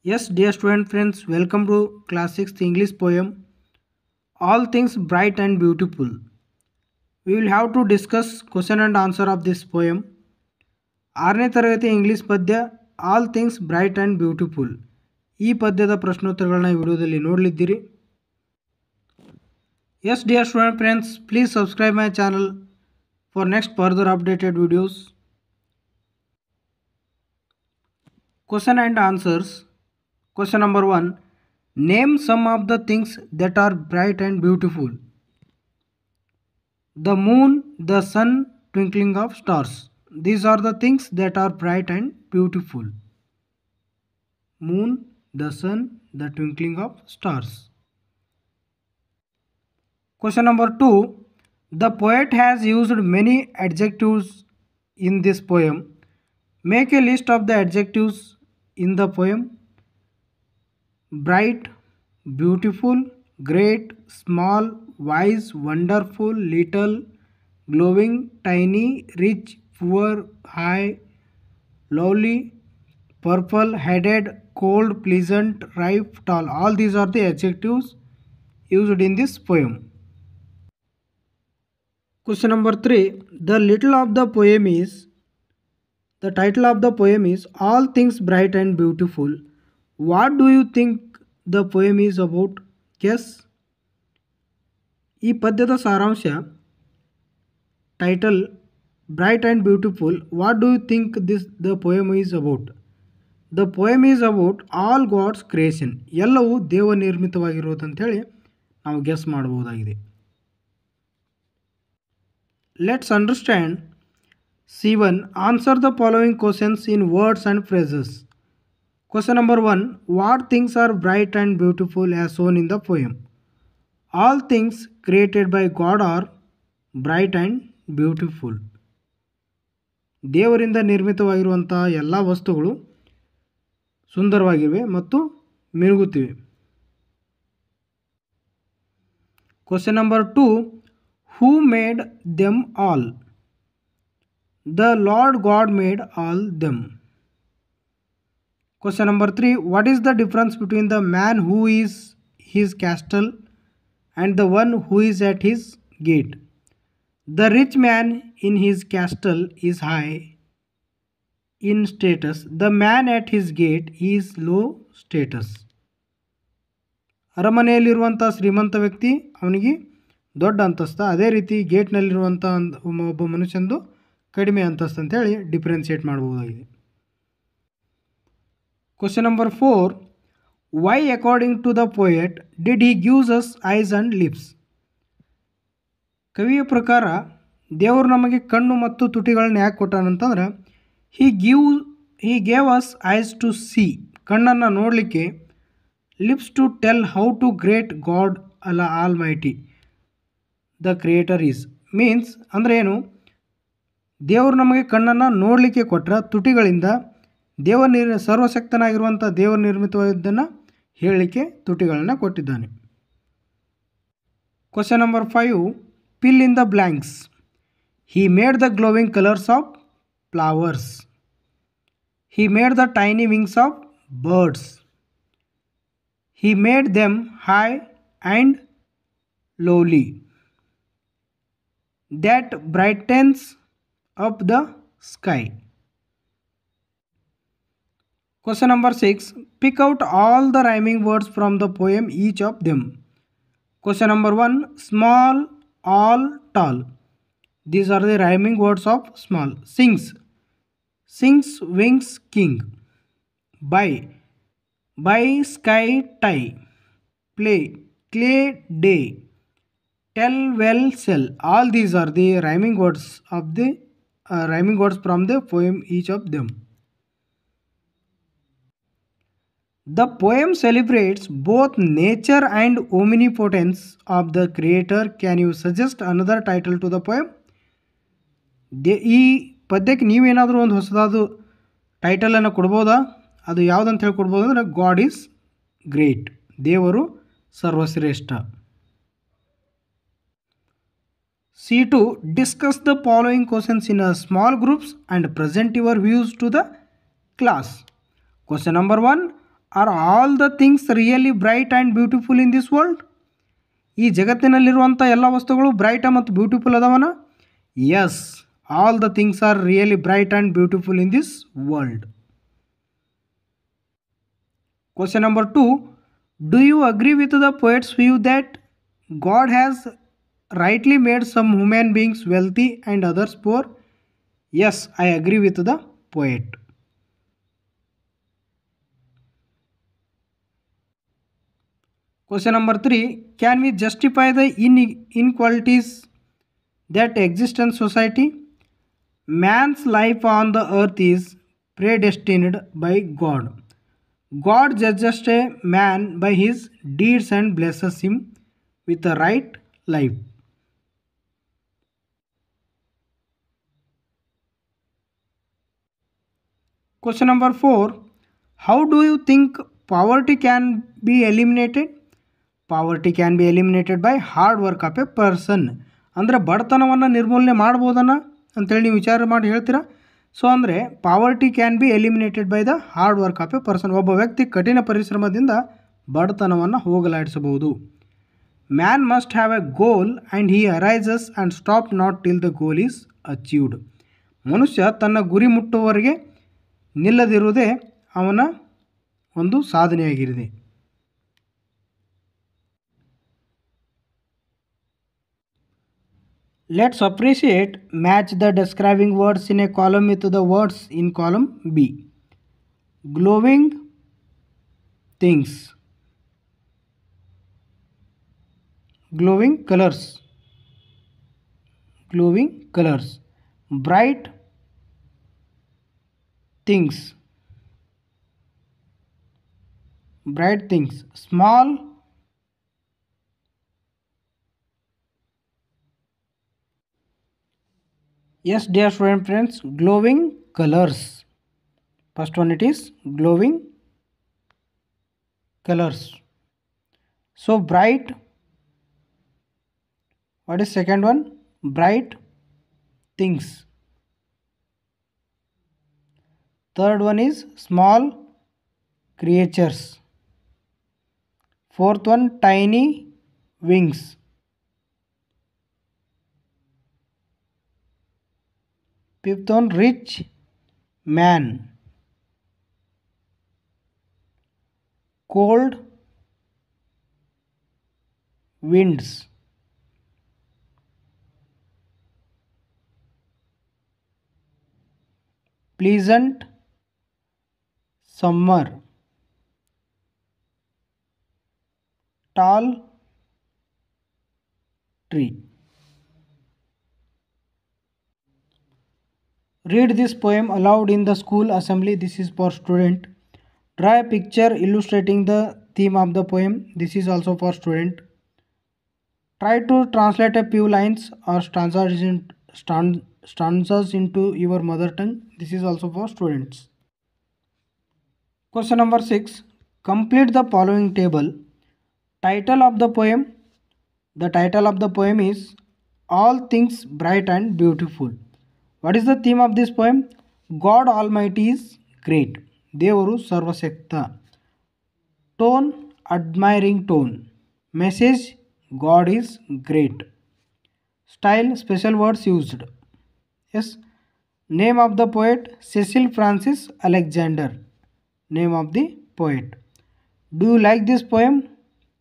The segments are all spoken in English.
Yes, dear student friends, welcome to class 6th English poem All Things Bright and Beautiful. We will have to discuss question and answer of this poem. ಆರನೇ ತರಗತಿ English ಪದ್ಯ all things bright and beautiful. ಈ ಪದ್ಯದ ಪ್ರಶ್ನೋತ್ತರಗಳನ್ನ ಈ ವಿಡಿಯೋದಲ್ಲಿ ನೋಡಲಿದ್ದೀರಿ. Yes, dear student friends, please subscribe my channel for next further updated videos. Question and answers. Question number 1. Name some of the things that are bright and beautiful. The moon, the sun, twinkling of stars. These are the things that are bright and beautiful. Moon, the sun, the twinkling of stars. Question number 2. The poet has used many adjectives in this poem. Make a list of the adjectives in the poem. Bright, beautiful, great, small, wise, wonderful, little, glowing, tiny, rich, poor, high, lovely, purple, headed, cold, pleasant, ripe, tall. All these are the adjectives used in this poem. Question number 3. The title of the poem is All Things Bright and Beautiful. What do you think the poem is about? Guess. ಈ ಪದ್ಯದ ಸಾರಾಂಶ title bright and beautiful. What do you think the poem is about? The poem is about all God's creation. ಎಲ್ಲವೂ ದೇವ ನಿರ್ಮಿತವಾಗಿರುವುದಂಥೇಳಿ ನಾವು guess ಮಾಡಬಹುದಾಗಿದೆ. Let's understand. C1. Answer the following questions in words and phrases. Question number 1. What things are bright and beautiful as shown in the poem? All things created by God are bright and beautiful. ದೇವರಿಂದ ನಿರ್ಮಿತವಾಗಿರುವಂತಹ ಎಲ್ಲ ವಸ್ತುಗಳು ಸುಂದರವಾಗಿವೆ ಮತ್ತು ಮಿನುಗುತ್ತಿವೆ. Question number 2. Who made them all? The Lord God made all them. Question number 3. What is the difference between the man who is his castle and the one who is at his gate? The rich man in his castle is high in status. The man at his gate is low status. ಅರಮನೆಯಲ್ಲಿರುವಂಥ ಶ್ರೀಮಂತ ವ್ಯಕ್ತಿ ಅವನಿಗೆ ದೊಡ್ಡ ಅಂತಸ್ತ, ಅದೇ ರೀತಿ ಗೇಟ್ನಲ್ಲಿರುವಂಥ ಒಬ್ಬ ಮನುಷ್ಯಂದು ಕಡಿಮೆ ಅಂತಸ್ತು ಅಂತೇಳಿ ಡಿಫ್ರೆನ್ಷಿಯೇಟ್ ಮಾಡಬಹುದಾಗಿದೆ. Question number 4. Why according to the poet did he gives us eyes and lips? ಕವಿಯ ಪ್ರಕಾರ ದೇವರು ನಮಗೆ ಕಣ್ಣು ಮತ್ತು ತುಟಿಗಳನ್ನ ಯಾಕೆ ಕೊಟ್ಟಾನಂತಂದ್ರೆ he gave us eyes to see, ಕಣ್ಣನ್ನು ನೋಡಲಿಕ್ಕೆ, lips to tell how to great God Almighty the creator is. Means ಅಂದರೆ ಏನು, ದೇವರು ನಮಗೆ ಕಣ್ಣನ್ನು ನೋಡಲಿಕ್ಕೆ ಕೊಟ್ಟರೆ ತುಟಿಗಳಿಂದ ಸರ್ವಶಕ್ತನಾಗಿರುವಂಥ ದೇವ ನಿರ್ಮಿತವಾದದ್ದನ್ನು ಹೇಳಲಿಕ್ಕೆ ತುಟಿಗಳನ್ನು ಕೊಟ್ಟಿದ್ದಾನೆ. Question number 5. Fill in the blanks. He made the glowing colours of flowers. He made the tiny wings of birds. He made them high and lowly that brightens up the sky. Question number 6. Pick out all the rhyming words from the poem, each of them. Question number 1. Small, all, tall. These are the rhyming words of small. Sings. Sings, wings, king. Buy. Buy, sky, tie. Play. Clay, day. Tell, well, sell. All these are the rhyming words from the poem, each of them. The poem celebrates both nature and omnipotence of the creator. Can you suggest another title to the poem? ಈ ಪದ್ಯಕ್ಕೆ ನೀವೇನಾದರೂ ಒಂದು ಹೊಸದಾದ ಟೈಟಲನ್ನು ಕೊಡ್ಬೋದಾ? ಅದು ಯಾವುದಂತ ಹೇಳಿ ಕೊಡ್ಬೋದು ಅಂದರೆ ಗಾಡ್ ಈಸ್ ಗ್ರೇಟ್, ದೇವರು ಸರ್ವಶ್ರೇಷ್ಠ. C2. Discuss the following questions in a small groups and present your views to the class. Question number 1. Are all the things really bright and beautiful in this world? ಈ ಜಗತ್ತಿನಲ್ಲಿರುವಂಥ ಎಲ್ಲ ವಸ್ತುಗಳು bright ಮತ್ತು beautiful ಅದಾವನ? Yes, all the things are really bright and beautiful in this world. Question number 2. Do you agree with the poet's view that God has rightly made some human beings wealthy and others poor? Yes, I agree with the poet. Question number 3. Can we justify the inequalities that exist in society? Man's life on the earth is predestined by God. God judges a man by his deeds and blesses him with a right life. Question number 4. How do you think poverty can be eliminated? Poverty can be eliminated by hard work of a person. ಅಂದರೆ ಬಡತನವನ್ನು ನಿರ್ಮೂಲನೆ ಮಾಡ್ಬೋದನ್ನ ಅಂತೇಳಿ ನೀವು ವಿಚಾರ ಮಾಡಿ ಹೇಳ್ತೀರಾ? So ಅಂದರೆ poverty can be eliminated by the hard work of a person. ಒಬ್ಬ ವ್ಯಕ್ತಿ ಕಠಿಣ ಪರಿಶ್ರಮದಿಂದ ಬಡತನವನ್ನು ಹೋಗಲಾಡಿಸಬಹುದು. Man must have a goal and he arises and stop not till the goal is achieved. ಮನುಷ್ಯ ತನ್ನ ಗುರಿ ಮುಟ್ಟುವವರೆಗೆ ನಿಲ್ಲದಿರುವುದೇ ಅವನ ಒಂದು ಸಾಧನೆಯಾಗಿರಿದೆ. Let's appreciate match the describing words in a column with the words in column B. Glowing things, glowing colors, glowing colors, bright things, bright things, small yes dear student friends, glowing colors. First one it is glowing colors. So bright, what is second one? Bright things. Third one is small creatures. Fourth one, tiny wings. Fifth one, rich man. Cold winds. Pleasant summer. Tall tree. Read this poem aloud in the school assembly. This is for student. Draw a picture illustrating the theme of the poem. This is also for student. Try to translate a few lines or stanzas into your mother tongue. This is also for students. Question number 6. Complete the following table. Title of the poem. The title of the poem is All Things Bright and Beautiful. What is the theme of this poem? God Almighty is great. Devaru Sarvashakta. Tone, admiring tone. Message, God is great. Style, special words used. Yes. Name of the poet, Cecil Francis Alexander. Name of the poet. Do you like this poem?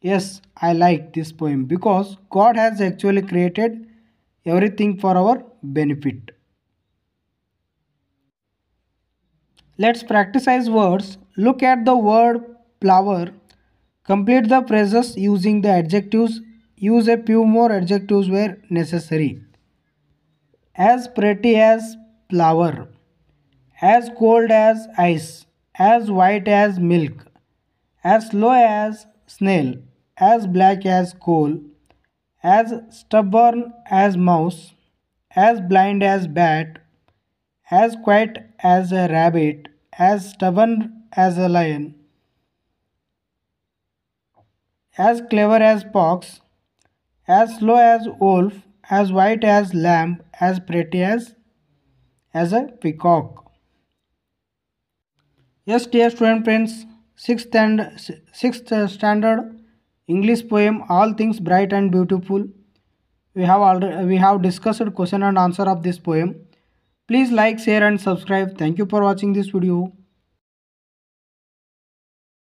Yes, I like this poem because God has actually created everything for our benefit. Let's practice words. Look at the word flower. Complete the phrases using the adjectives. Use a few more adjectives where necessary. As pretty as flower. As cold as ice. As white as milk. As slow as snail. As black as coal. As stubborn as mouse. As blind as bat. As quiet as a rabbit, as stubborn as a lion, as clever as fox, as slow as wolf, as white as lamb, as pretty as a peacock. Yes, dear student friends, sixth standard English poem All Things Bright and Beautiful. We have discussed question and answer of this poem. Please like, share and subscribe. Thank you for watching this video.